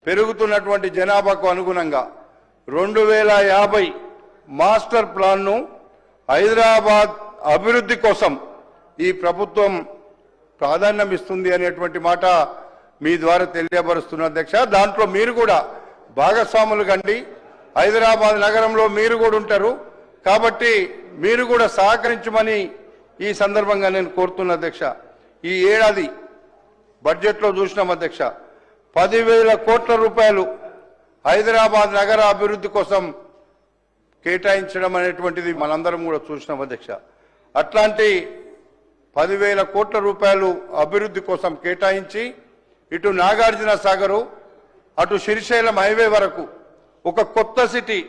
పెరుగుతున్నటువంటి జనాభాకు అనుగుణంగా 2050 మాస్టర్ ప్లాన్ను హైదరాబాద్ అభివృద్ధి కోసం ఈ ప్రభుత్వం ప్రాధాన్యం ఇస్తుంది అనేటువంటి మాట మీ ద్వారా తెలియపరుస్తున్న అధ్యక్ష. దాంట్లో మీరు కూడా భాగస్వాములు కండి. హైదరాబాద్ నగరంలో మీరు కూడా ఉంటారు కాబట్టి మీరు కూడా సహకరించమని ఈ సందర్భంగా నేను కోరుతున్నా అధ్యక్ష. ఈ ఏడాది బడ్జెట్లో చూసినాం అధ్యక్ష, 10,000 కోట్ల రూపాయలు హైదరాబాద్ నగర అభివృద్ధి కోసం కేటాయించడం అనేటువంటిది మనందరం కూడా చూసినాం అధ్యక్ష. అట్లాంటి 10,000 కోట్ల రూపాయలు అభివృద్ధి కోసం కేటాయించి ఇటు నాగార్జున సాగరు అటు శ్రీశైలం హైవే వరకు ఒక కొత్త సిటీ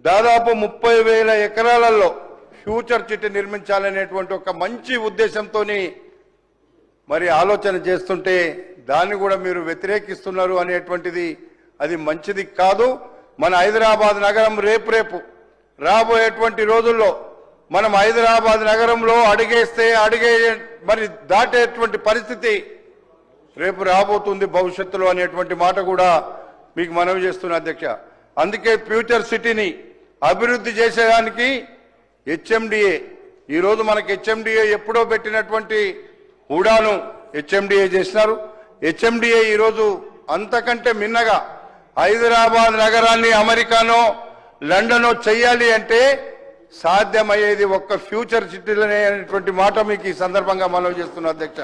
దాదాపు 30,000 ఎకరాలలో ఫ్యూచర్ సిటీ నిర్మించాలనేటువంటి ఒక మంచి ఉద్దేశంతో మరి ఆలోచన చేస్తుంటే దాన్ని కూడా మీరు వ్యతిరేకిస్తున్నారు అనేటువంటిది అది మంచిది కాదు. మన హైదరాబాద్ నగరం రేపు రాబోయేటువంటి రోజుల్లో మనం హైదరాబాద్ నగరంలో అడిగేస్తే మరి దాటేటువంటి పరిస్థితి రేపు రాబోతుంది భవిష్యత్తులో అనేటువంటి మాట కూడా మీకు మనవి చేస్తున్నా అధ్యక్ష. అందుకే ఫ్యూచర్ సిటీని అభివృద్ధి చేసేదానికి హెచ్ఎండిఏ, ఈరోజు మనకి హెచ్ఎండిఏ ఎప్పుడో పెట్టినటువంటి హుడాను హెచ్ఎండిఏ చేసినారు. హెచ్ఎండిఏ ఈరోజు అంతకంటే మిన్నగా హైదరాబాద్ నగరాన్ని అమెరికానో లండనో చెయ్యాలి అంటే సాధ్యమయ్యేది ఒక్క ఫ్యూచర్ సిటీలోనే అనేటువంటి మాట మీకు ఈ సందర్భంగా మనవి చేస్తున్నా అధ్యక్ష.